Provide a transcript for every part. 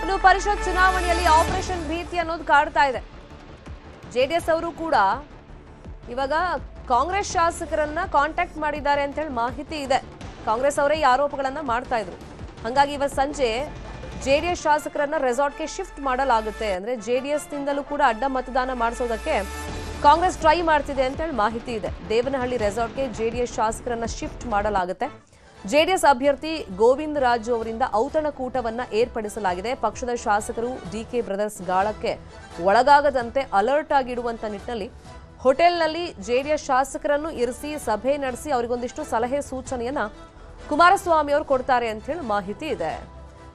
ಇನ್ನು ಪರಿಷತ್ ಚುನಾವಣೆಯಲ್ಲಿ ಆಪರೇಷನ್ ಭೀತಿ ಅನ್ನೋದು ಕಾಡ್ತಾ ಇದೆ. ಜೆಡಿಎಸ್ ಅವರು ಕೂಡ ಇವಾಗ ಕಾಂಗ್ರೆಸ್ ಶಾಸಕರನ್ನ ಕಾಂಟ್ಯಾಕ್ಟ್ ಮಾಡಿದ್ದಾರೆ ಅಂತ ಹೇಳಿ ಮಾಹಿತಿ ಇದೆ. ಕಾಂಗ್ರೆಸ್ ಅವರೇ ಈ ಆರೋಪಗಳನ್ನ ಮಾಡ್ತಾ ಇದ್ರು. ಹಾಗಾಗಿ ಇವತ್ತು ಸಂಜೆ ಜೆಡಿಎಸ್ ಶಾಸಕರನ್ನ ರೆಸಾರ್ಟ್ಗೆ ಶಿಫ್ಟ್ ಮಾಡಲಾಗುತ್ತೆ. ಅಂದ್ರೆ ಜೆಡಿಎಸ್ ನಿಂದಲೂ ಕೂಡ ಅಡ್ಡ ಮತದಾನ ಮಾಡಿಸೋದಕ್ಕೆ ಕಾಂಗ್ರೆಸ್ ಟ್ರೈ ಮಾಡ್ತಿದೆ ಅಂತ ಹೇಳಿ ಮಾಹಿತಿ ಇದೆ. ದೇವನಹಳ್ಳಿ ರೆಸಾರ್ಟ್ಗೆ ಜೆಡಿಎಸ್ ಶಾಸಕರನ್ನ ಶಿಫ್ಟ್ ಮಾಡಲಾಗುತ್ತೆ. ಜೆಡಿಎಸ್ ಅಭ್ಯರ್ಥಿ ಗೋವಿಂದ ರಾಜು ಅವರಿಂದ ಔತಣಕೂಟವನ್ನ ಏರ್ಪಡಿಸಲಾಗಿದೆ. ಪಕ್ಷದ ಶಾಸಕರು ಡಿಕೆ ಬ್ರದರ್ಸ್ ಗಾಳಕ್ಕೆ ಒಳಗಾಗದಂತೆ ಅಲರ್ಟ್ ಆಗಿಡುವಂತ ನಿಟ್ಟಿನಲ್ಲಿ ಹೋಟೆಲ್ನಲ್ಲಿ ಜೆಡಿಎಸ್ ಶಾಸಕರನ್ನು ಇರಿಸಿ ಸಭೆ ನಡೆಸಿ ಅವರಿಗೊಂದಿಷ್ಟು ಸಲಹೆ ಸೂಚನೆಯನ್ನ ಕುಮಾರಸ್ವಾಮಿ ಅವರು ಕೊಡ್ತಾರೆ ಅಂತ ಹೇಳಿ ಮಾಹಿತಿ ಇದೆ.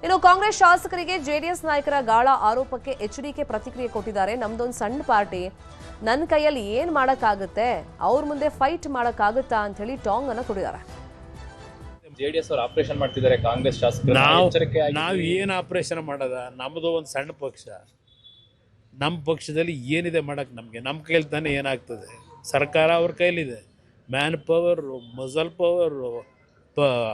ಇನ್ನು ಕಾಂಗ್ರೆಸ್ ಶಾಸಕರಿಗೆ ಜೆಡಿಎಸ್ ನಾಯಕರ ಗಾಳ ಆರೋಪಕ್ಕೆ ಎಚ್ಡಿಕೆ ಪ್ರತಿಕ್ರಿಯೆ ಕೊಟ್ಟಿದ್ದಾರೆ. ನಮ್ದೊಂದು ಸಣ್ಣ ಪಾರ್ಟಿ, ನನ್ನ ಕೈಯಲ್ಲಿ ಏನ್ ಮಾಡಕ್ಕಾಗುತ್ತೆ, ಅವ್ರ ಮುಂದೆ ಫೈಟ್ ಮಾಡಕ್ಕಾಗುತ್ತಾ ಅಂತ ಹೇಳಿ ಟಾಂಗ್ ಅನ್ನ ಕೊಟ್ಟಿದ್ದಾರೆ. ಜೆಡಿಎಸ್ ಅವರು ಆಪರೇಷನ್ ಮಾಡ್ತಿದ್ದಾರೆ ಕಾಂಗ್ರೆಸ್ ಶಾಸಕರು. ನಾವು ಏನು ಆಪರೇಷನ್ ಮಾಡೋದ? ನಮ್ಮದು ಒಂದು ಸಣ್ಣ ಪಕ್ಷ. ನಮ್ಮ ಪಕ್ಷದಲ್ಲಿ ಏನಿದೆ ಮಾಡೋಕ್ಕೆ ನಮ್ಮ ಕೈಲಿ ತಾನೇ ಏನಾಗ್ತದೆ? ಸರ್ಕಾರ ಅವ್ರ ಕೈಲಿದೆ. ಮ್ಯಾನ್ ಪವರು, ಮಸಲ್ ಪವರು,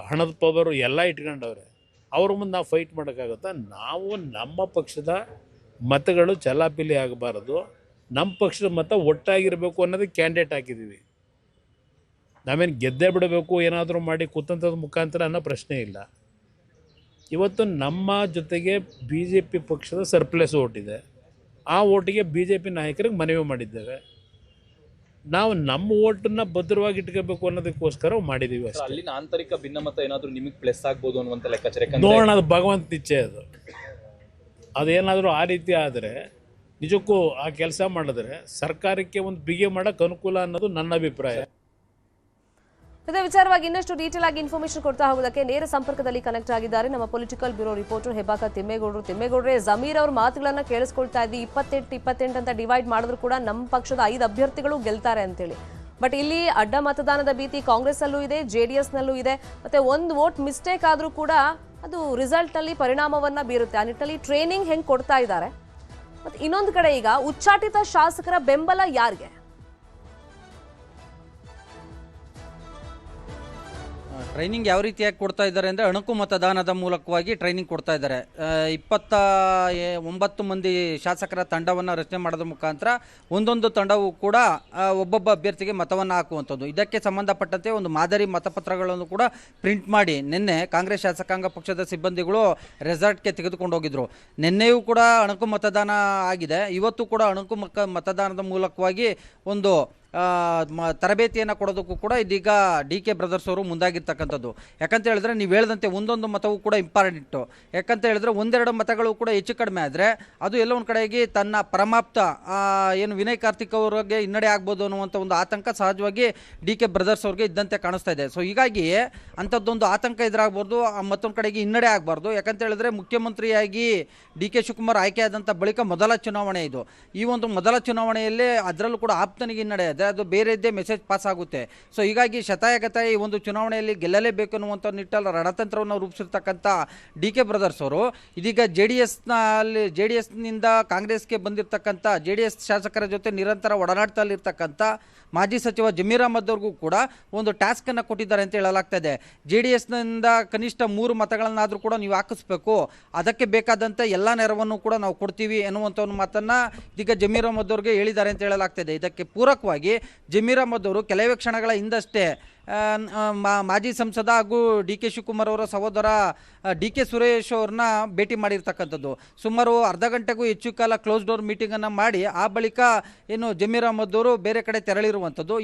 ಹಣದ ಪವರು ಎಲ್ಲ ಇಟ್ಕೊಂಡವ್ರೆ. ಅವ್ರ ಮುಂದೆ ನಾವು ಫೈಟ್ ಮಾಡೋಕ್ಕಾಗುತ್ತಾ? ನಾವು ನಮ್ಮ ಪಕ್ಷದ ಮತಗಳು ಚಲಾಪಿಲಿ ಆಗಬಾರ್ದು, ನಮ್ಮ ಪಕ್ಷದ ಮತ ಒಟ್ಟಾಗಿರಬೇಕು ಅನ್ನೋದಕ್ಕೆ ಕ್ಯಾಂಡಿಡೇಟ್ ಹಾಕಿದ್ದೀವಿ. ನಾವೇನು ಗೆದ್ದೇ ಬಿಡಬೇಕು ಏನಾದರೂ ಮಾಡಿ ಕುತಂತ್ರದ ಮುಖಾಂತರ ಅನ್ನೋ ಪ್ರಶ್ನೆ ಇಲ್ಲ. ಇವತ್ತು ನಮ್ಮ ಜೊತೆಗೆ ಬಿ ಜೆ ಪಿ ಪಕ್ಷದ ಸರ್ಪ್ಲೇಸ್ ಓಟಿದೆ. ಆ ಓಟಿಗೆ ಬಿ ಜೆ ಪಿ ನಾಯಕರಿಗೆ ಮನವಿ ಮಾಡಿದ್ದೇವೆ. ನಾವು ನಮ್ಮ ಓಟನ್ನು ಭದ್ರವಾಗಿ ಇಟ್ಕೋಬೇಕು ಅನ್ನೋದಕ್ಕೋಸ್ಕರ ಮಾಡಿದ್ದೀವಿ ಅಷ್ಟೇ. ಅಲ್ಲಿನ ಆಂತರಿಕ ಭಿನ್ನಮತ ಏನಾದರೂ ನಿಮಗೆ ಪ್ಲಸ್ ಆಗ್ಬೋದು ಅನ್ನುವಂಥ ಲೆಕ್ಕಾಚಾರ ನೋಡೋಣ. ಅದು ಭಗವಂತ ಇಚ್ಛೆ. ಅದೇನಾದರೂ ಆ ರೀತಿ ಆದರೆ ನಿಜಕ್ಕೂ ಆ ಕೆಲಸ ಮಾಡಿದ್ರೆ ಸರ್ಕಾರಕ್ಕೆ ಒಂದು ಬಿಗಿ ಮಾಡೋಕ್ಕೆ ಅನುಕೂಲ ಅನ್ನೋದು ನನ್ನ ಅಭಿಪ್ರಾಯ. ಇದೇ ವಿಚಾರವಾಗಿ ಇನ್ನಷ್ಟು ಡೀಟೇಲ್ ಆಗಿ ಇನ್ಫಾರ್ಮೇಶನ್ ಕೊಡ್ತಾ ಹೋಗೋದಕ್ಕೆ ನೇರ ಸಂಪರ್ಕದಲ್ಲಿ ಕನೆಕ್ಟ್ ಆಗಿದ್ದಾರೆ ನಮ್ಮ ಪೊಲಿಟಿಕಲ್ ಬ್ಯೂರೋ ರಿಪೋರ್ಟರ್ ಹೆಬ್ಬಾಕ ತಿಮ್ಮೇಗೌಡರು. ಜಮೀರ್ ಅವ್ರ ಮಾತುಗಳನ್ನ ಕೇಳಿಸ್ಕೊಳ್ತಾ ಇದ್ವಿ. 28 ಅಂತ ಡಿವೈಡ್ ಮಾಡಿದ್ರು ಕೂಡ ನಮ್ಮ ಪಕ್ಷದ 5 ಅಭ್ಯರ್ಥಿಗಳು ಗೆಲ್ತಾರೆ ಅಂತೇಳಿ. ಬಟ್ ಇಲ್ಲಿ ಅಡ್ಡ ಮತದಾನದ ಭೀತಿ ಕಾಂಗ್ರೆಸ್ ಅಲ್ಲೂ ಇದೆ, ಜೆಡಿಎಸ್ ನಲ್ಲೂ ಇದೆ. ಮತ್ತೆ ಒಂದು ವೋಟ್ ಮಿಸ್ಟೇಕ್ ಆದ್ರೂ ಕೂಡ ಅದು ರಿಸಲ್ಟ್ ನಲ್ಲಿ ಪರಿಣಾಮವನ್ನ ಬೀರುತ್ತೆ. ಆ ನಿಟ್ಟಿನಲ್ಲಿ ಟ್ರೈನಿಂಗ್ ಹೆಂಗ್ ಕೊಡ್ತಾ ಇದ್ದಾರೆ. ಮತ್ತೆ ಇನ್ನೊಂದು ಕಡೆ ಈಗ ಉಚ್ಚಾಟಿತ ಶಾಸಕರ ಬೆಂಬಲ ಯಾರಿಗೆ? ಟ್ರೈನಿಂಗ್ ಯಾವ ರೀತಿಯಾಗಿ ಕೊಡ್ತಾ ಇದ್ದಾರೆ ಅಂದರೆ ಅಣಕು ಮತದಾನದ ಮೂಲಕವಾಗಿ ಟ್ರೈನಿಂಗ್ ಕೊಡ್ತಾ ಇದ್ದಾರೆ. 29 ಮಂದಿ ಶಾಸಕರ ತಂಡವನ್ನು ರಚನೆ ಮಾಡೋದ್ರ ಮುಖಾಂತರ ಒಂದೊಂದು ತಂಡವು ಕೂಡ ಒಬ್ಬೊಬ್ಬ ಅಭ್ಯರ್ಥಿಗೆ ಮತವನ್ನು ಹಾಕುವಂಥದ್ದು. ಇದಕ್ಕೆ ಸಂಬಂಧಪಟ್ಟಂತೆ ಒಂದು ಮಾದರಿ ಮತಪತ್ರಗಳನ್ನು ಕೂಡ ಪ್ರಿಂಟ್ ಮಾಡಿ ನಿನ್ನೆ ಕಾಂಗ್ರೆಸ್ ಶಾಸಕಾಂಗ ಪಕ್ಷದ ಸಿಬ್ಬಂದಿಗಳು ರೆಸಾರ್ಟ್ಗೆ ತೆಗೆದುಕೊಂಡು ಹೋಗಿದ್ರು. ನಿನ್ನೆಯೂ ಕೂಡ ಅಣಕು ಮತದಾನ ಆಗಿದೆ. ಇವತ್ತು ಕೂಡ ಅಣಕು ಮತದಾನದ ಮೂಲಕವಾಗಿ ಒಂದು ತರಬೇತಿಯನ್ನು ಕೊಡೋದಕ್ಕೂ ಕೂಡ ಇದೀಗ ಡಿ ಕೆ ಬ್ರದರ್ಸ್ ಅವರು ಮುಂದಾಗಿರ್ತಕ್ಕಂಥದ್ದು. ಯಾಕಂತ ಹೇಳಿದ್ರೆ ನೀವು ಹೇಳಿದಂತೆ ಒಂದೊಂದು ಮತವೂ ಕೂಡ ಇಂಪಾರ್ಟೆಂಟು. ಯಾಕಂತ ಹೇಳಿದ್ರೆ ಒಂದೆರಡು ಮತಗಳು ಕೂಡ ಹೆಚ್ಚು ಕಡಿಮೆ ಆದರೆ ಅದು ಎಲ್ಲ ಒಂದು ಕಡೆಗೆ ತನ್ನ ಪರಮಾಪ್ತ ಏನು ವಿನಯ್ ಕಾರ್ತಿಕ್ ಅವರಿಗೆ ಹಿನ್ನಡೆ ಆಗ್ಬೋದು ಅನ್ನುವಂಥ ಒಂದು ಆತಂಕ ಸಹಜವಾಗಿ ಡಿ ಕೆ ಬ್ರದರ್ಸ್ ಅವ್ರಿಗೆ ಇದ್ದಂತೆ ಕಾಣಿಸ್ತಾ ಇದೆ. ಸೊ ಹೀಗಾಗಿ ಅಂಥದ್ದೊಂದು ಆತಂಕ ಎದುರಾಗ್ಬಾರ್ದು, ಮತ್ತೊಂದು ಕಡೆಗೆ ಹಿನ್ನಡೆ ಆಗಬಾರ್ದು. ಯಾಕಂತ ಹೇಳಿದ್ರೆ ಮುಖ್ಯಮಂತ್ರಿಯಾಗಿ ಡಿ ಕೆ ಶಿವಕುಮಾರ್ ಆಯ್ಕೆಯಾದಂಥ ಬಳಿಕ ಮೊದಲ ಚುನಾವಣೆ ಇದು. ಈ ಒಂದು ಮೊದಲ ಚುನಾವಣೆಯಲ್ಲೇ ಅದರಲ್ಲೂ ಕೂಡ ಆಪ್ತನಿಗೆ ಹಿನ್ನಡೆ ಇದೆ, ಅದು ಬೇರೆದ್ದೇ ಮೆಸೇಜ್ ಪಾಸ್ ಆಗುತ್ತೆ. ಸೊ ಹೀಗಾಗಿ ಶತಾಯಗತಾಯ ಈ ಒಂದು ಚುನಾವಣೆಯಲ್ಲಿ ಗೆಲ್ಲಲೇಬೇಕು ಅನ್ನುವಂಥ ನಿಟ್ಟಲ್ಲಿ ರಣತಂತ್ರವನ್ನು ರೂಪಿಸಿರ್ತಕ್ಕಂಥ ಡಿ ಕೆ ಬ್ರದರ್ಸ್ ಅವರು ಇದೀಗ ಜೆ ಡಿ ಎಸ್ನಿಂದ ಕಾಂಗ್ರೆಸ್ಗೆ ಬಂದಿರತಕ್ಕಂಥ JDS ಶಾಸಕರ ಜೊತೆ ನಿರಂತರ ಒಡನಾಟದಲ್ಲಿರ್ತಕ್ಕಂಥ ಮಾಜಿ ಸಚಿವ ಜಮೀರ್ ಅಹ್ಮದ್ ಅವ್ರಿಗೂ ಕೂಡ ಒಂದು ಟಾಸ್ಕನ್ನು ಕೊಟ್ಟಿದ್ದಾರೆ ಅಂತ ಹೇಳಲಾಗ್ತಾ ಇದೆ. JDSನಿಂದ ಕನಿಷ್ಠ 3 ಮತಗಳನ್ನಾದರೂ ಕೂಡ ನೀವು ಹಾಕಿಸ್ಬೇಕು, ಅದಕ್ಕೆ ಬೇಕಾದಂಥ ಎಲ್ಲ ನೆರವನ್ನು ಕೂಡ ನಾವು ಕೊಡ್ತೀವಿ ಎನ್ನುವಂಥ ಒಂದು ಮಾತನ್ನು ಇದೀಗ ಜಮೀರ್ ಅಹ್ಮದ್ ಅವ್ರಿಗೆ ಹೇಳಿದ್ದಾರೆ ಅಂತ ಹೇಳಲಾಗ್ತಾ ಇದೆ. ಇದಕ್ಕೆ ಪೂರಕವಾಗಿ ಜಮೀರ್ ಅಹ್ಮದ್ ಅವರು ಕೆಲವೇ ಕ್ಷಣಗಳ ಹಿಂದಷ್ಟೇ ಮಾಜಿ ಸಂಸದ ಹಾಗೂ ಡಿ ಕೆ ಶಿವಕುಮಾರ್ ಅವರ ಸಹೋದರ ಡಿ ಕೆ ಸುರೇಶ್ ಅವ್ರನ್ನ ಭೇಟಿ ಮಾಡಿರ್ತಕ್ಕಂಥದ್ದು. ಸುಮಾರು ಅರ್ಧ ಗಂಟೆಗೂ ಹೆಚ್ಚು ಕಾಲ ಕ್ಲೋಸ್ ಡೋರ್ ಮೀಟಿಂಗನ್ನು ಮಾಡಿ ಆ ಬಳಿಕ ಏನು ಜಮೀರ್ ಅಹ್ಮದ್ ಅವರು ಬೇರೆ ಕಡೆ ತೆರಳಿರುವಂಥದ್ದು.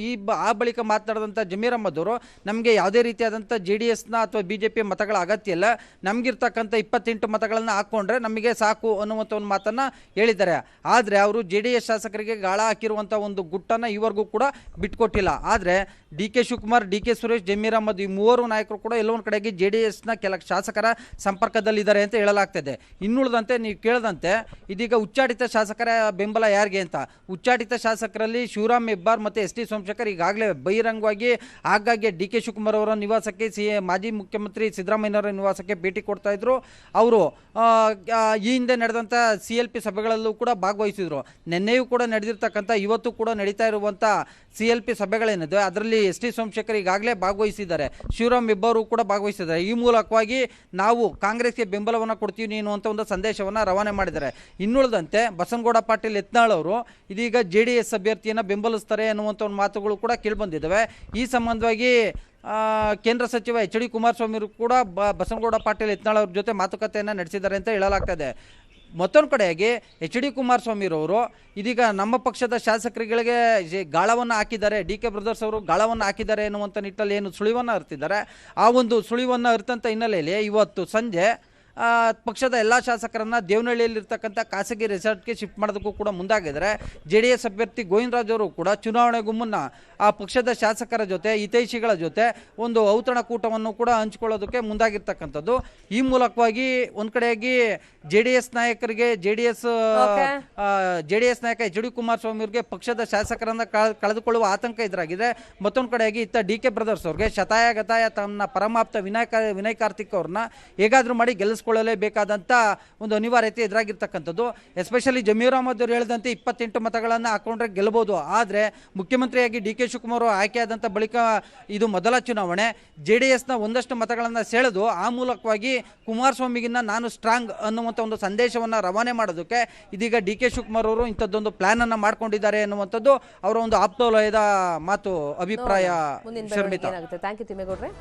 ಆ ಬಳಿಕ ಮಾತನಾಡಿದಂಥ ಜಮೀರ್ ಅಹ್ಮದ್ ಅವರು ನಮಗೆ ಯಾವುದೇ ರೀತಿಯಾದಂಥ JDSನ ಅಥವಾ BJP ಮತಗಳ ಅಗತ್ಯ ಇಲ್ಲ, ನಮಗಿರ್ತಕ್ಕಂಥ 28 ಮತಗಳನ್ನು ಹಾಕ್ಕೊಂಡ್ರೆ ನಮಗೆ ಸಾಕು ಅನ್ನುವಂಥ ಒಂದು ಮಾತನ್ನು ಹೇಳಿದ್ದಾರೆ. ಆದರೆ ಅವರು JDS ಶಾಸಕರಿಗೆ ಗಾಳ ಹಾಕಿರುವಂಥ ಒಂದು ಗುಟ್ಟನ್ನು ಇವರೆಗೂ ಕೂಡ ಬಿಟ್ಕೊಟ್ಟಿಲ್ಲ. ಆದರೆ ಡಿ ಕೆ ಶಿವಕುಮಾರ್, ಡಿ ಕೆ ಸುರೇಶ್, ಜಮೀರ್ ಅಹ್ಮದ್ ಈ ಮೂವರು ನಾಯಕರು ಕೂಡ ಎಲ್ಲೊಂದು ಕಡೆಗೆ JDSನ ಕೆಲ ಶಾಸಕರ ಸಂಪರ್ಕದಲ್ಲಿದ್ದಾರೆ ಅಂತ ಹೇಳಲಾಗ್ತದೆ. ಇನ್ನುಳಿದಂತೆ ನೀವು ಕೇಳದಂತೆ ಇದೀಗ ಉಚ್ಚಾಟಿತ ಶಾಸಕರ ಬೆಂಬಲ ಯಾರಿಗೆ ಅಂತ, ಉಚ್ಚಾಟಿತ ಶಾಸಕರಲ್ಲಿ ಶಿವರಾಮ್ ಹೆಬ್ಬಾರ್ ಮತ್ತು ಎಸ್ ಟಿ ಸೋಮಶೇಖರ್ ಈಗಾಗಲೇ ಬಹಿರಂಗವಾಗಿ ಆಗಾಗ್ಗೆ ಡಿ ಕೆ ಶಿವಕುಮಾರ್ ಅವರ ನಿವಾಸಕ್ಕೆ ಮಾಜಿ ಮುಖ್ಯಮಂತ್ರಿ ಸಿದ್ದರಾಮಯ್ಯನವರ ನಿವಾಸಕ್ಕೆ ಭೇಟಿ ಕೊಡ್ತಾ ಇದ್ರು. ಅವರು ಈ ಹಿಂದೆ ನಡೆದಂಥ CLP ಸಭೆಗಳಲ್ಲೂ ಕೂಡ ಭಾಗವಹಿಸಿದ್ರು. ನಿನ್ನೆಯೂ ಕೂಡ ನಡೆದಿರ್ತಕ್ಕಂಥ, ಇವತ್ತು ಕೂಡ ನಡೀತಾ ಇರುವಂಥ CLP ಸಭೆಗಳೇನಿದೆ ಅದರಲ್ಲಿ ಎಸ್ ಟಿ ಸೋಮಶೇಖರ್ ಈಗಾಗಲೇ ಭಾಗವಹಿಸಿದ್ದಾರೆ, ಶಿವರಾಮ್ ಇಬ್ಬರು ಕೂಡ ಭಾಗವಹಿಸಿದ್ದಾರೆ. ಈ ಮೂಲಕವಾಗಿ ನಾವು ಕಾಂಗ್ರೆಸ್ಗೆ ಬೆಂಬಲವನ್ನು ಕೊಡ್ತೀವಿ ಅನ್ನುವಂಥ ಒಂದು ಸಂದೇಶವನ್ನು ರವಾನೆ ಮಾಡಿದ್ದಾರೆ. ಇನ್ನುಳಿದಂತೆ ಬಸನಗೌಡ ಪಾಟೀಲ್ ಯತ್ನಾಳ್ ಅವರು ಇದೀಗ JDS ಅಭ್ಯರ್ಥಿಯನ್ನು ಬೆಂಬಲಿಸ್ತಾರೆ ಅನ್ನುವಂಥ ಒಂದು ಮಾತುಗಳು ಕೂಡ ಕೇಳಿಬಂದಿದ್ದಾವೆ. ಈ ಸಂಬಂಧವಾಗಿ ಕೇಂದ್ರ ಸಚಿವ HD ಕುಮಾರಸ್ವಾಮಿ ಅವರು ಕೂಡ ಬಸನಗೌಡ ಪಾಟೀಲ್ ಯತ್ನಾಳ್ ಅವ್ರ ಜೊತೆ ಮಾತುಕತೆಯನ್ನು ನಡೆಸಿದ್ದಾರೆ ಅಂತ ಹೇಳಲಾಗ್ತದೆ. ಮತ್ತೊಂದು ಕಡೆಯಾಗಿ HD ಕುಮಾರಸ್ವಾಮಿರವರು ಇದೀಗ ನಮ್ಮ ಪಕ್ಷದ ಶಾಸಕರುಗಳಿಗೆ ಗಾಳವನ್ನು ಹಾಕಿದ್ದಾರೆ, DK ಬ್ರದರ್ಸ್ ಅವರು ಗಾಳವನ್ನು ಹಾಕಿದ್ದಾರೆ ಎನ್ನುವಂಥ ನಿಟ್ಟಲ್ಲಿ ಏನು ಸುಳಿವನ್ನು ಅರ್ತಿದ್ದಾರೆ. ಆ ಒಂದು ಸುಳಿವನ್ನು ಅರ್ತಂಥ ಹಿನ್ನೆಲೆಯಲ್ಲಿ ಇವತ್ತು ಸಂಜೆ ಪಕ್ಷದ ಎಲ್ಲ ಶಾಸಕರನ್ನು ದೇವನಹಳ್ಳಿಯಲ್ಲಿರ್ತಕ್ಕಂಥ ಖಾಸಗಿ ರೆಸಾರ್ಟ್ಗೆ ಶಿಫ್ಟ್ ಮಾಡೋದಕ್ಕೂ ಕೂಡ ಮುಂದಾಗಿದ್ದಾರೆ. JDS ಅಭ್ಯರ್ಥಿ ಗೋವಿಂದರಾಜ್ ಅವರು ಕೂಡ ಚುನಾವಣೆಗೂ ಮುನ್ನ ಆ ಪಕ್ಷದ ಶಾಸಕರ ಜೊತೆ ಹಿತೈಷಿಗಳ ಜೊತೆ ಒಂದು ಔತಣಕೂಟವನ್ನು ಕೂಡ ಹಂಚಿಕೊಳ್ಳೋದಕ್ಕೆ ಮುಂದಾಗಿರ್ತಕ್ಕಂಥದ್ದು. ಈ ಮೂಲಕವಾಗಿ ಒಂದು ಕಡೆಯಾಗಿ JDS ನಾಯಕರಿಗೆ JDS ನಾಯಕ HD ಕುಮಾರಸ್ವಾಮಿ ಅವರಿಗೆ ಪಕ್ಷದ ಶಾಸಕರನ್ನು ಕಳೆದುಕೊಳ್ಳುವ ಆತಂಕ ಎದುರಾಗಿದೆ. ಮತ್ತೊಂದು ಕಡೆಯಾಗಿ ಇತ್ತ DK ಬ್ರದರ್ಸ್ ಅವ್ರಿಗೆ ಶತಾಯ ತನ್ನ ಪರಮಾಪ್ತ ವಿನಯ್ ಕಾರ್ತಿಕ್ ಅವ್ರನ್ನ ಹೇಗಾದರೂ ಮಾಡಿ ಗೆಲ್ಲಿಸ್ಕೊಳ್ಳಲೇಬೇಕಾದಂಥ ಒಂದು ಅನಿವಾರ್ಯತೆ ಎದುರಾಗಿರ್ತಕ್ಕಂಥದ್ದು. ಎಸ್ಪೆಷಲಿ ಜಮೀರ್ ಅಹಮದ್ ಅವರು ಹೇಳಿದಂತೆ 28 ಮತಗಳನ್ನು ಹಾಕೊಂಡ್ರೆ ಗೆಲ್ಲಬಹುದು. ಆದರೆ ಮುಖ್ಯಮಂತ್ರಿಯಾಗಿ DK ಶಿವಕುಮಾರ್ ಆಯ್ಕೆಯಾದಂಥ ಬಳಿಕ ಇದು ಮೊದಲ ಚುನಾವಣೆ. JDSನ ಒಂದಷ್ಟು ಮತಗಳನ್ನು ಸೆಳೆದು ಆ ಮೂಲಕವಾಗಿ ಕುಮಾರಸ್ವಾಮಿಗಿನ್ನ ನಾನು ಸ್ಟ್ರಾಂಗ್ ಅನ್ನುವಂಥ ಒಂದು ಸಂದೇಶವನ್ನು ರವಾನೆ ಮಾಡೋದಕ್ಕೆ ಇದೀಗ DK ಶಿವಕುಮಾರ್ ಅವರು ಇಂಥದ್ದೊಂದು ಪ್ಲಾನ್ ಅನ್ನು ಮಾಡ್ಕೊಂಡಿದ್ದಾರೆ ಅನ್ನುವಂಥದ್ದು ಅವರ ಒಂದು ಆಪ್ತವಲಯದ ಮಾತು, ಅಭಿಪ್ರಾಯ. ಮುಂದಿನ ಬೆಳವಣಿಗೆ ಏನಾಗುತ್ತೆ? Thank you ತಿಮ್ಮೇಗೌಡ್ರೆ.